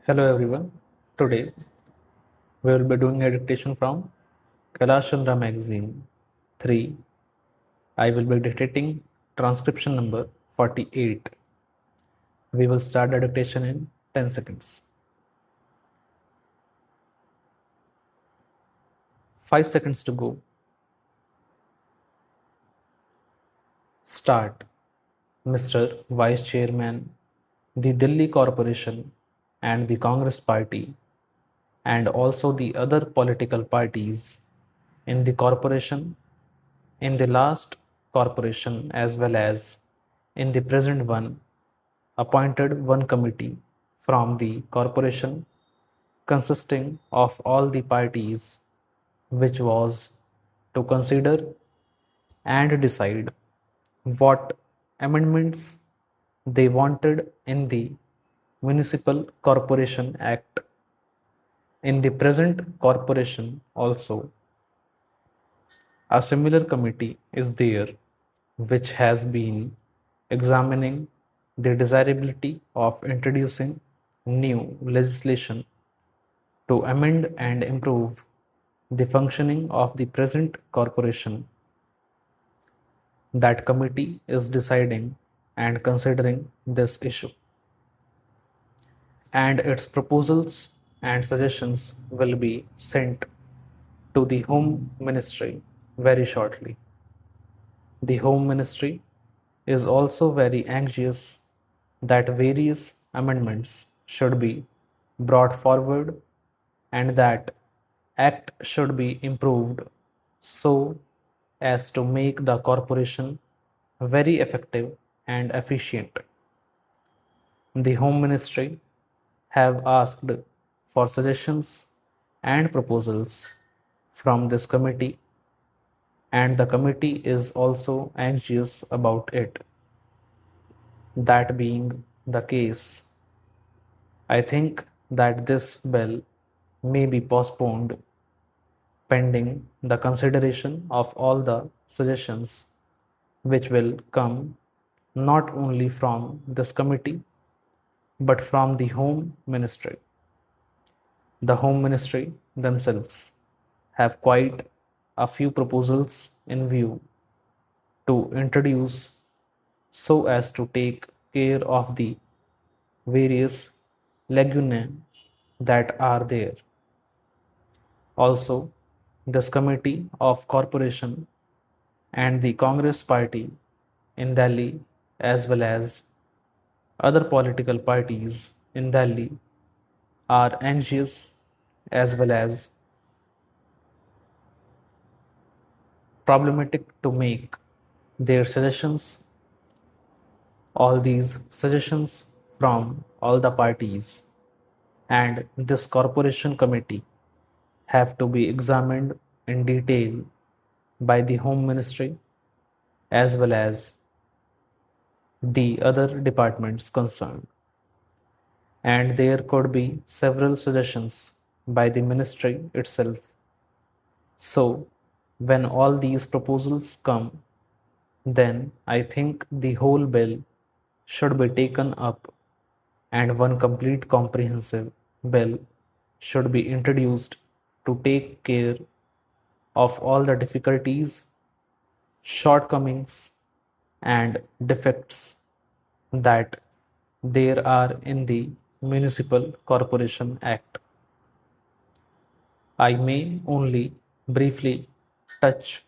Hello everyone. Today we will be doing a dictation from Kailash Chandra magazine 3. I will be dictating transcription number 48. We will start the dictation in 10 seconds. 5 seconds to go. Start. Mr. Vice Chairman, the Delhi Corporation and the Congress Party and also the other political parties in the corporation, in the last corporation as well as in the present one, appointed one committee from the corporation consisting of all the parties, which was to consider and decide what amendments they wanted in the Municipal Corporation Act. In the present corporation also, a similar committee is there which has been examining the desirability of introducing new legislation to amend and improve the functioning of the present corporation. That committee is deciding and considering this issue, and its proposals and suggestions will be sent to the Home Ministry very shortly. The Home Ministry is also very anxious that various amendments should be brought forward and that act should be improved so as to make the corporation very effective and efficient. The Home Ministry have asked for suggestions and proposals from this committee, and the committee is also anxious about it. That being the case, I think that this bill may be postponed pending the consideration of all the suggestions which will come not only from this committee but from the Home Ministry. The Home Ministry themselves have quite a few proposals in view to introduce so as to take care of the various lacunae that are there. Also, this committee of corporation and the Congress party in Delhi as well as other political parties in Delhi are anxious as well as problematic to make their suggestions. All these suggestions from all the parties and this corporation committee have to be examined in detail by the Home Ministry as well as the other departments concerned. And there could be several suggestions by the ministry itself. So, when all these proposals come, then I think the whole bill should be taken up and one complete comprehensive bill should be introduced to take care of all the difficulties, shortcomings, and defects that there are in the Municipal Corporation Act. I may only briefly touch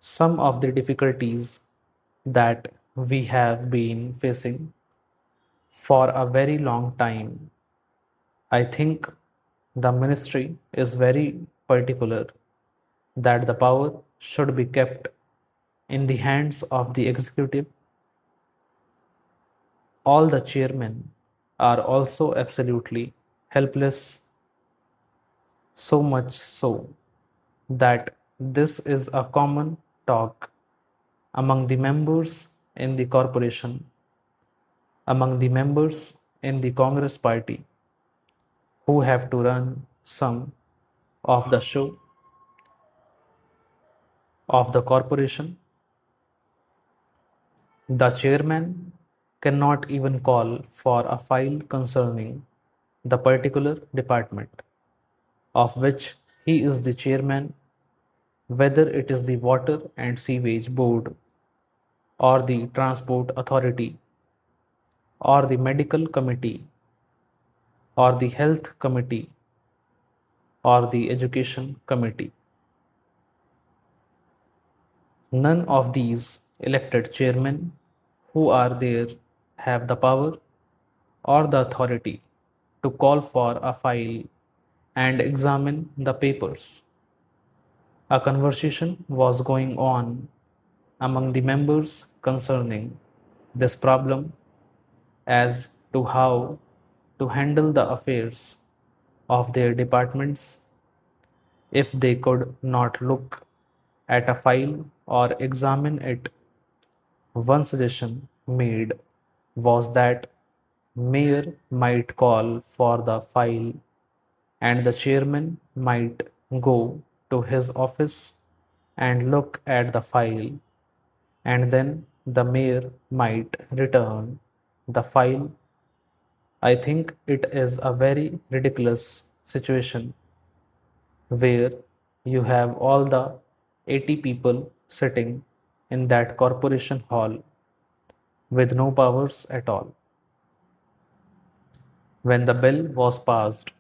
some of the difficulties that we have been facing for a very long time. I think the ministry is very particular that the power should be kept in the hands of the executive. All the chairmen are also absolutely helpless, so much so that this is a common talk among the members in the corporation, among the members in the Congress party who have to run some of the show of the corporation. The chairman cannot even call for a file concerning the particular department of which he is the chairman, whether it is the Water and Sewage Board, or the Transport Authority, or the Medical Committee, or the Health Committee, or the Education Committee. None of these elected chairmen who are there have the power or the authority to call for a file and examine the papers. A conversation was going on among the members concerning this problem as to how to handle the affairs of their departments if they could not look at a file or examine it. One suggestion made was that mayor might call for the file and the chairman might go to his office and look at the file, and then the mayor might return the file. I think it is a very ridiculous situation where you have all the 80 people sitting in that corporation hall with no powers at all. When the bill was passed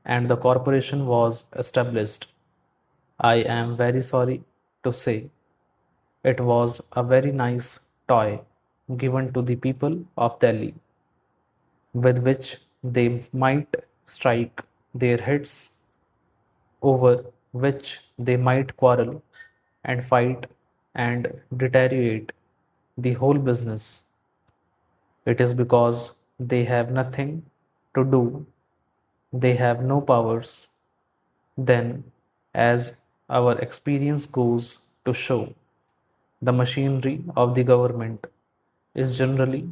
and the corporation was established, I am very sorry to say it was a very nice toy given to the people of Delhi, with which they might strike their heads, over which they might quarrel and fight and deteriorate the whole business. It is because they have nothing to do, they have no powers. Then, as our experience goes to show, the machinery of the government is generally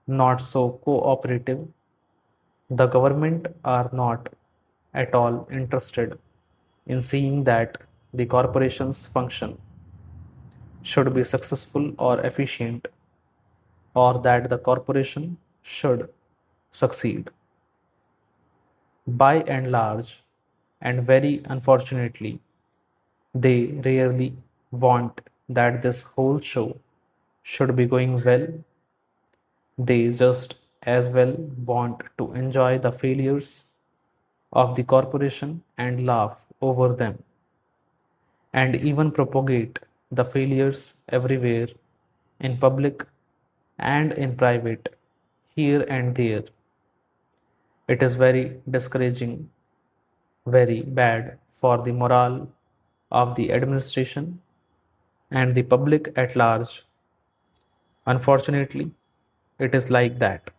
not so cooperative. The government are not at all interested in seeing that the corporation's function should be successful or efficient, or that the corporation should succeed. By and large, and very unfortunately, they rarely want that this whole show should be going well. They just as well want to enjoy the failures of the corporation and laugh over them, and even propagate the failures everywhere in public and in private, here and there. It is very discouraging, very bad for the morale of the administration and the public at large. Unfortunately, it is like that.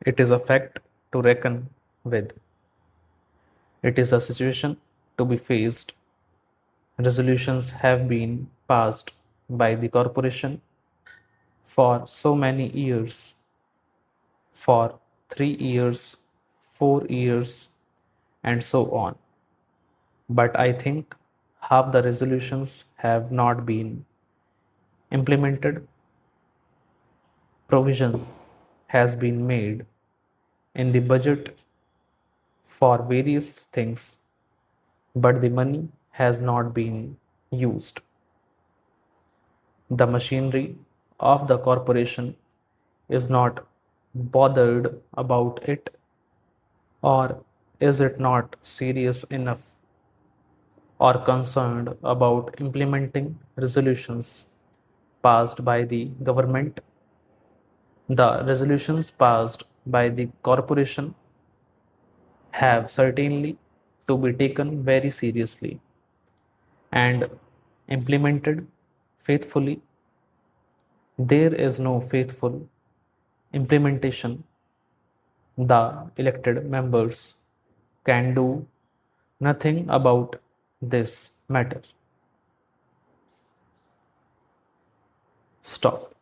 It is a fact to reckon with. It is a situation to be faced. Resolutions have been passed by the corporation for so many years, for 3 years, 4 years, and so on. But I think half the resolutions have not been implemented. Provision has been made in the budget for various things, but the money has not been used. The machinery of the corporation is not bothered about it, or is it not serious enough or concerned about implementing resolutions passed by the government? The resolutions passed by the corporation have certainly to be taken very seriously and implemented faithfully. There is no faithful implementation. The elected members can do nothing about this matter. Stop.